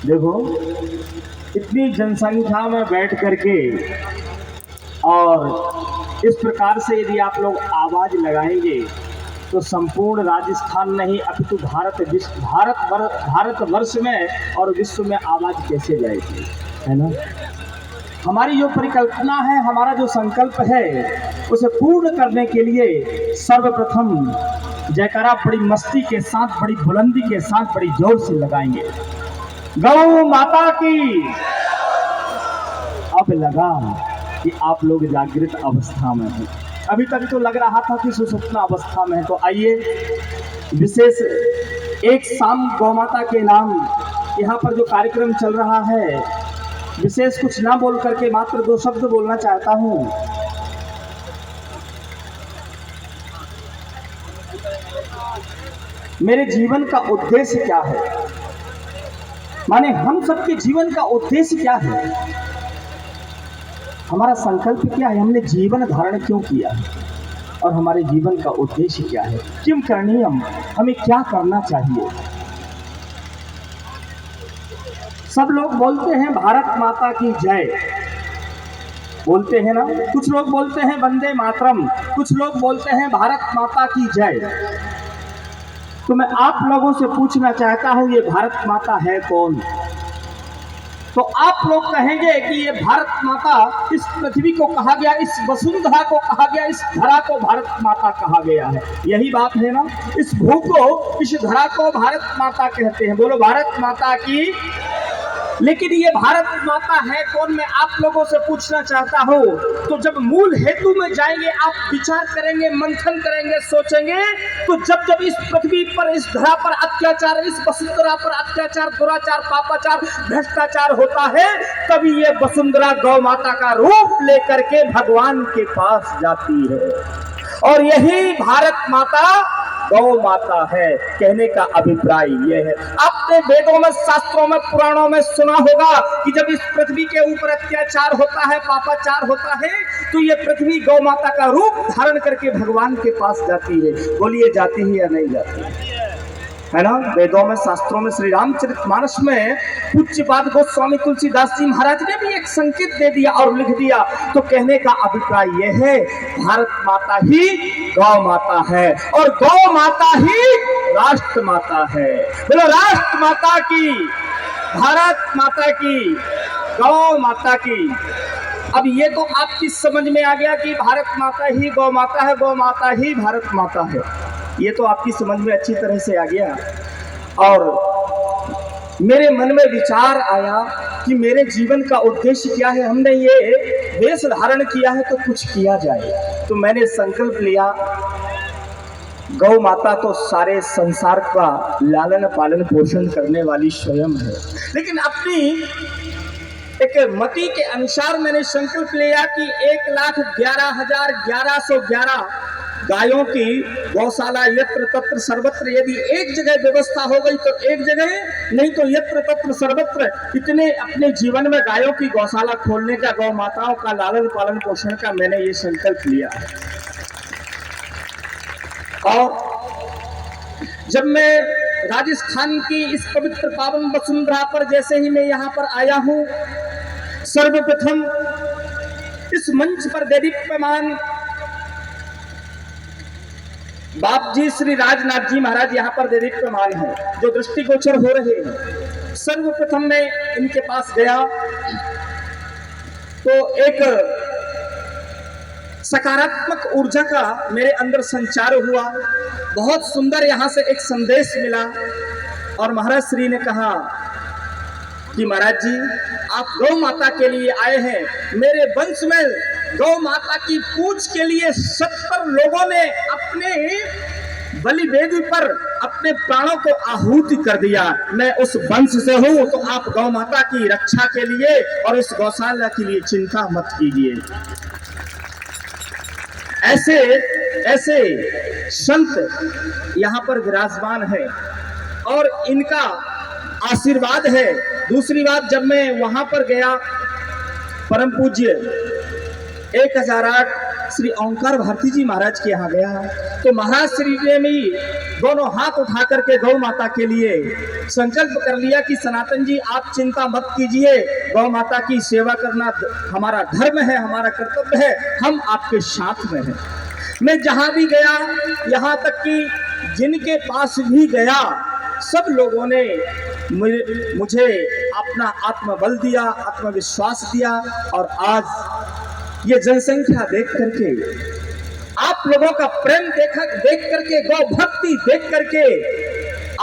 देखो, इतनी जनसंख्या में बैठ करके और इस प्रकार से यदि आप लोग आवाज लगाएंगे तो संपूर्ण राजस्थान नहीं अपितु भारतवर्ष में और विश्व में आवाज कैसे जाएगी, है ना। हमारी जो परिकल्पना है, हमारा जो संकल्प है, उसे पूर्ण करने के लिए सर्वप्रथम जयकारा बड़ी मस्ती के साथ, बड़ी बुलंदी के साथ, बड़ी जोर से लगाएंगे। गौ माता की। अब लगा कि आप लोग जागृत अवस्था में हैं। अभी तक तो लग रहा था कि सुसुप्त अवस्था में है। तो आइए, विशेष एक शाम गौ माता के नाम यहाँ पर जो कार्यक्रम चल रहा है, विशेष कुछ ना बोल करके मात्र 2 शब्द बोलना चाहता हूँ। मेरे जीवन का उद्देश्य क्या है, माने हम सबके जीवन का उद्देश्य क्या है, हमारा संकल्प क्या है, हमने जीवन धारण क्यों किया और हमारे जीवन का उद्देश्य क्या है, किम करणीयम, हमें क्या करना चाहिए। सब लोग बोलते हैं भारत माता की जय, बोलते हैं ना। कुछ लोग बोलते हैं वंदे मातरम, कुछ लोग बोलते हैं भारत माता की जय। तो मैं आप लोगों से पूछना चाहता हूं, ये भारत माता है कौन। तो आप लोग कहेंगे कि ये भारत माता, इस पृथ्वी को कहा गया, इस वसुंधरा को कहा गया, इस धरा को भारत माता कहा गया है। यही बात है ना। इस भू को, इस धरा को भारत माता कहते हैं। बोलो भारत माता की। लेकिन ये भारत माता है कौन, मैं आप लोगों से पूछना चाहता हूँ। तो जब मूल हेतु में जाएंगे, आप विचार करेंगे, मंथन करेंगे, सोचेंगे, तो जब जब इस पृथ्वी पर, इस धरा पर अत्याचार, इस वसुंधरा पर अत्याचार, दुराचार, पापाचार, भ्रष्टाचार होता है, तभी ये वसुंधरा गौ माता का रूप लेकर के भगवान के पास जाती है। और यही भारत माता गौ माता है। कहने का अभिप्राय यह है, आपने वेदों में, शास्त्रों में, पुराणों में सुना होगा कि जब इस पृथ्वी के ऊपर अत्याचार होता है, पापाचार होता है, तो ये पृथ्वी गौ माता का रूप धारण करके भगवान के पास जाती है। बोलिए, जाती है या नहीं जाती है ना। वेदों में, शास्त्रों में, श्री रामचरितमानस में पूज्यपाद गोस्वामी तुलसीदास जी महाराज ने भी एक संकेत दे दिया और लिख दिया। तो कहने का अभिप्राय यह है, भारत माता ही गौ माता है और गौ माता ही राष्ट्र माता है। बोलो राष्ट्र माता की, भारत माता की, गौ माता की। अब ये तो आपकी समझ में आ गया कि भारत माता ही गौ माता है, गौ माता ही भारत माता है। ये तो आपकी समझ में अच्छी तरह से आ गया। और मेरे मन में विचार आया कि मेरे जीवन का उद्देश्य क्या है। हमने ये वेश धारण किया है तो कुछ किया जाए। तो मैंने संकल्प लिया, गौ माता तो सारे संसार का लालन पालन पोषण करने वाली स्वयं है, लेकिन अपनी एक मति के अनुसार मैंने संकल्प लिया कि 1,11,1111 गायों की गौशाला यत्र तत्र सर्वत्र, यदि एक जगह व्यवस्था हो गई तो एक जगह, नहीं तो यत्र तत्र सर्वत्र, इतने अपने जीवन में गायों की गौशाला खोलने का, गौ माताओं का लालन पालन पोषण का मैंने ये संकल्प लिया। और जब मैं राजस्थान की इस पवित्र पावन वसुंधरा पर जैसे ही मैं यहाँ पर आया हूँ, सर्वप्रथम इस मंच पर देदीप्यमान बाप जी श्री राजनाथ जी महाराज यहाँ पर देदीप्यमान है, जो दृष्टिगोचर हो रहे हैं। सर्वप्रथम मैं इनके पास गया तो एक सकारात्मक ऊर्जा का मेरे अंदर संचार हुआ। बहुत सुंदर यहाँ से एक संदेश मिला और महाराज श्री ने कहा कि महाराज जी, आप गौ माता के लिए आए हैं। मेरे वंश में गौ माता की पूछ के लिए 70 लोगों ने अपने बलि वेदी पर अपने प्राणों को आहुति कर दिया। मैं उस वंश से हूं, तो आप गौ माता की रक्षा के लिए और इस गौशाला के लिए चिंता मत कीजिए। ऐसे ऐसे संत यहाँ पर विराजमान है और इनका आशीर्वाद है। दूसरी बात, जब मैं वहां पर गया, परम पूज्य 1008 श्री ओंकार भारती जी महाराज के यहाँ गया तो महाराज श्री ने भी दोनों हाथ उठा करके गौ माता के लिए संकल्प कर लिया कि सनातन जी आप चिंता मत कीजिए, गौ माता की सेवा करना हमारा धर्म है, हमारा कर्तव्य है, हम आपके साथ में हैं। मैं जहाँ भी गया, यहाँ तक कि जिनके पास भी गया, सब लोगों ने मुझे अपना आत्मबल दिया, आत्मविश्वास दिया। और आज ये जनसंख्या देख करके, आप लोगों का प्रेम देख करके, गौ भक्ति देख करके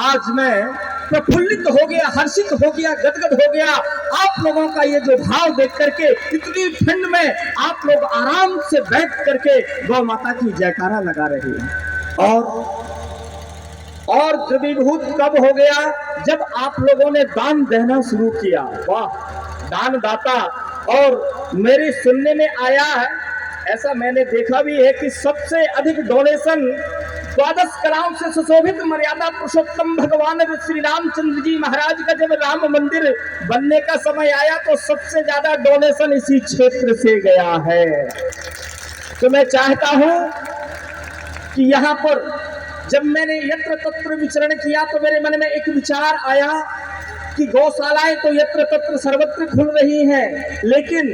आज मैं प्रफुल्लित हो गया, हर्षित हो गया, गदगद हो गया। आप लोगों का ये जो भाव देख करके, इतनी ठंड में आप लोग आराम से बैठ करके गौ माता की जयकारा लगा रहे हैं। और द्रवीभूत कब हो गया? जब आप लोगों ने दान देना शुरू किया। वाह, दान दाता। और मेरे सुनने में आया है, ऐसा मैंने देखा भी है कि सबसे अधिक डोनेशन 12 करोड़ से सुशोभित मर्यादा पुरुषोत्तम भगवान श्री रामचंद्र जी महाराज का जब राम मंदिर बनने का समय आया तो सबसे ज्यादा डोनेशन इसी क्षेत्र से गया है। तो मैं चाहता हूं कि यहाँ पर जब मैंने यत्र तत्र विचरण किया तो मेरे मन में एक विचार आया कि गौशालाएं तो यत्र तत्र सर्वत्र खुल रही हैं, लेकिन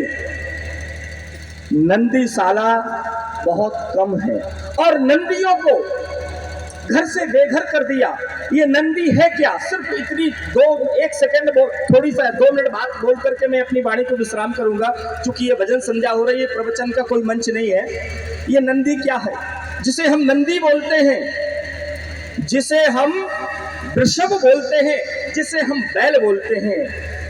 नंदीशाला बहुत कम है और नंदियों को घर से बेघर कर दिया। ये नंदी है क्या? सिर्फ इतनी एक सेकंड थोड़ी सा 2 मिनट बात बोल करके मैं अपनी वाणी को विश्राम करूंगा, क्योंकि ये भजन संध्या हो रही है, प्रवचन का कोई मंच नहीं है। ये नंदी क्या है? जिसे हम नंदी बोलते हैं, जिसे हम वृषभ बोलते हैं, जिसे हम बैल बोलते हैं,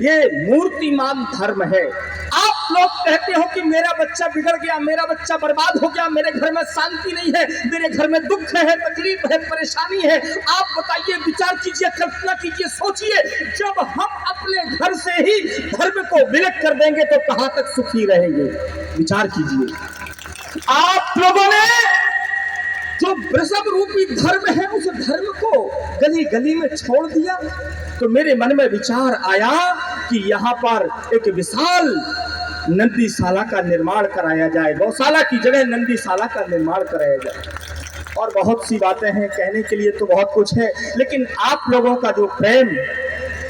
ये मूर्तिमान धर्म है। आप लोग कहते हो कि मेरा बच्चा बिगड़ गया, मेरा बच्चा बर्बाद हो गया, मेरे घर में शांति नहीं है, मेरे घर में दुख है, तकलीफ है, परेशानी है। आप बताइए, विचार कीजिए, कल्पना कीजिए, सोचिए, जब हम अपने घर से ही धर्म को विलग कर देंगे तो कहां तक सुखी रहेंगे? विचार कीजिए। आप लोगों ने जो वृषभ रूपी धर्म है, उस धर्म को गली गली में छोड़ दिया। तो मेरे मन में विचार आया कि यहाँ पर एक विशाल नंदीशाला का निर्माण कराया जाए, गौशाला की जगह नंदीशाला का निर्माण कराया जाए। और बहुत सी बातें हैं, कहने के लिए तो बहुत कुछ है, लेकिन आप लोगों का जो प्रेम,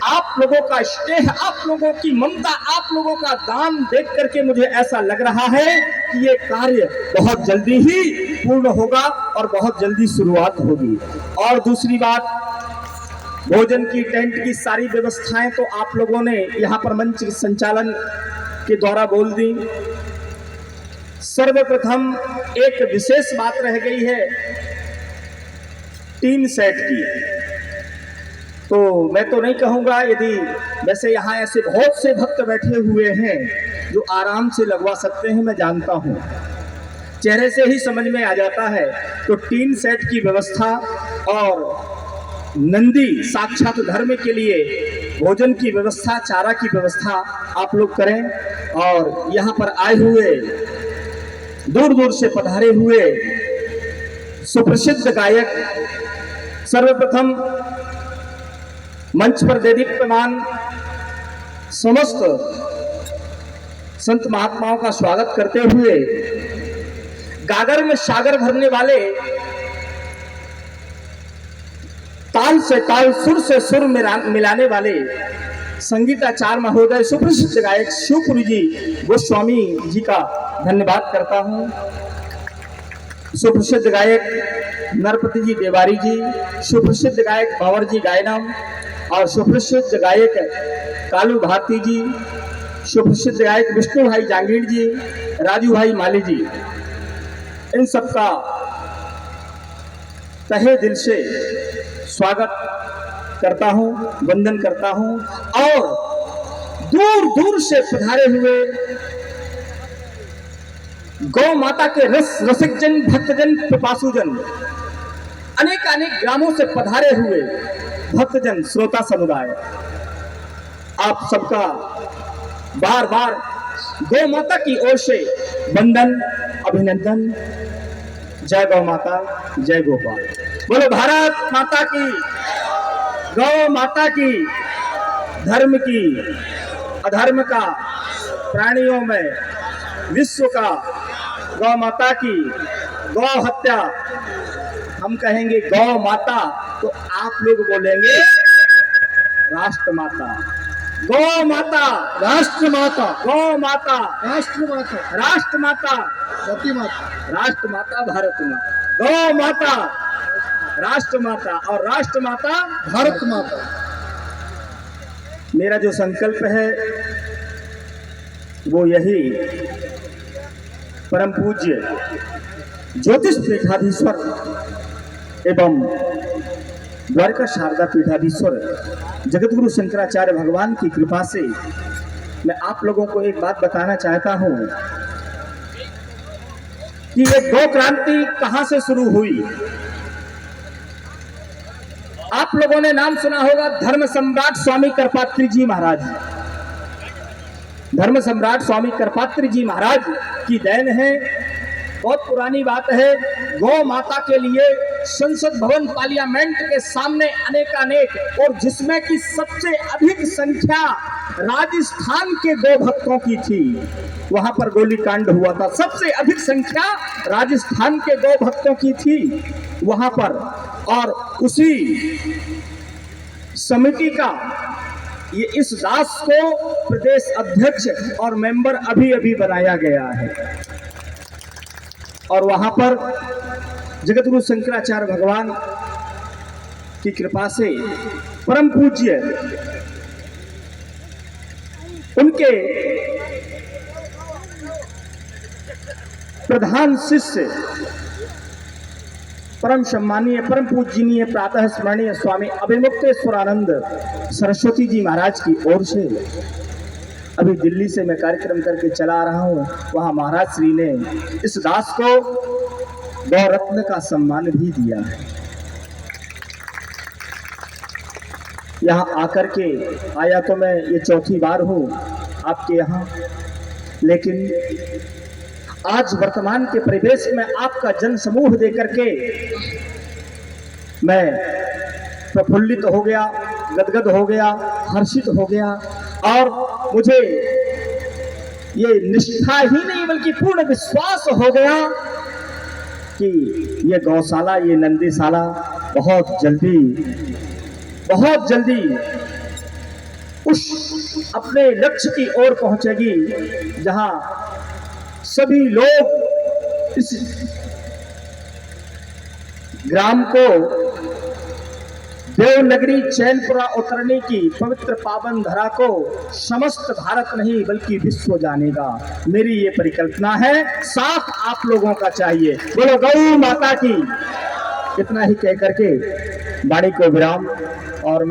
आप लोगों का स्नेह, आप लोगों की ममता, आप लोगों का दान देख करके मुझे ऐसा लग रहा है कि ये कार्य बहुत जल्दी ही पूर्ण होगा और बहुत जल्दी शुरुआत होगी। और दूसरी बात, भोजन की, टेंट की सारी व्यवस्थाएं तो आप लोगों ने यहाँ पर मंच संचालन के द्वारा बोल दी। सर्वप्रथम एक विशेष बात रह गई है टीन सेट की। तो मैं तो नहीं कहूँगा, यदि वैसे यहाँ ऐसे बहुत से भक्त बैठे हुए हैं जो आराम से लगवा सकते हैं, मैं जानता हूँ, चेहरे से ही समझ में आ जाता है। तो टीन सेट की व्यवस्था और नंदी साक्षात धर्म के लिए भोजन की व्यवस्था, चारा की व्यवस्था आप लोग करें। और यहाँ पर आए हुए, दूर दूर से पधारे हुए सुप्रसिद्ध गायक, सर्वप्रथम मंच पर देदीप्यमान समस्त संत महात्माओं का स्वागत करते हुए, गागर में सागर भरने वाले, ताल से ताल, सुर से सुर मिलाने वाले संगीताचार्य महोदय, सुप्रसिद्ध गायक शिवपुरी जी गोस्वामी जी का धन्यवाद करता हूं। सुप्रसिद्ध गायक नरपति जी देवारी जी, सुप्रसिद्ध गायक बावर जी गायनम, और सुप्रसिद्ध गायक कालू भारती जी, सुप्रसिद्ध गायक विष्णु भाई जांगीर जी, राजू भाई माली जी, इन सबका तहे दिल से स्वागत करता हूं, वंदन करता हूं। और दूर दूर से पधारे हुए गौ माता के रसिक जन, भक्तजन, पिपासुजन, अनेक अनेक ग्रामों से पधारे हुए भक्तजन, श्रोता समुदाय, आप सबका बार बार गौ माता की ओर से वंदन, अभिनंदन। जय गौ माता, जय गोपाल। बोलो भारत माता की, गौ माता की, धर्म की, अधर्म का, प्राणियों में, विश्व का गौ माता की। गौ हत्या हम कहेंगे गौ माता, तो आप लोग बोलेंगे राष्ट्र माता। गौ माता, राष्ट्र माता, गौ माता, राष्ट्र माता, राष्ट्र माता, सती माता, राष्ट्र माता, भारत माता। गौ माता, राष्ट्र माता और राष्ट्र माता भारत माता। मेरा जो संकल्प है वो यही, परम पूज्य ज्योतिष पीठाधीश्वर एवं द्वारका शारदा पीठाधीश्वर जगतगुरु शंकराचार्य भगवान की कृपा से मैं आप लोगों को एक बात बताना चाहता हूं कि ये गौ क्रांति कहां से शुरू हुई। आप लोगों ने नाम सुना होगा धर्म सम्राट स्वामी करपात्री जी महाराज। धर्म सम्राट स्वामी करपात्री जी महाराज की देन है। बहुत पुरानी बात है। गौ माता के लिए संसद भवन पार्लियामेंट के सामने अनेकानेक, और जिसमें की सबसे अधिक संख्या राजस्थान के गौ भक्तों की थी, वहां पर गोलीकांड हुआ था। सबसे अधिक संख्या राजस्थान के गौ भक्तों की थी वहां पर, और उसी समिति का ये इस दास को प्रदेश अध्यक्ष और मेंबर अभी अभी बनाया गया है। और वहां पर जगतगुरु शंकराचार्य भगवान की कृपा से परम पूज्य उनके प्रधान शिष्य परम सम्मानीय परम पूजनीय प्रातः स्मरणीय स्वामी अभिमुक्तेश्वरानंद सरस्वती जी महाराज की ओर से अभी दिल्ली से मैं कार्यक्रम करके चला रहा हूं। वहां महाराज श्री ने इस दास को गौरत्न का सम्मान भी दिया है। यहाँ आकर के आया तो मैं ये चौथी बार हूँ आपके यहाँ, लेकिन आज वर्तमान के परिवेश में आपका जन समूह देकर के मैं प्रफुल्लित हो गया, गदगद हो गया, हर्षित हो गया, और मुझे ये निष्ठा ही नहीं बल्कि पूर्ण विश्वास हो गया कि ये गौशाला, ये नंदीशाला बहुत जल्दी उस अपने लक्ष्य की ओर पहुंचेगी जहां सभी लोग इस ग्राम को देवनगरी चैनपुरा उतरने की पवित्र पावन धरा को समस्त भारत नहीं बल्कि विश्व जानेगा। मेरी ये परिकल्पना है, साथ आप लोगों का चाहिए। बोलो गौ माता की। इतना ही कह करके वाणी को विराम। और मैं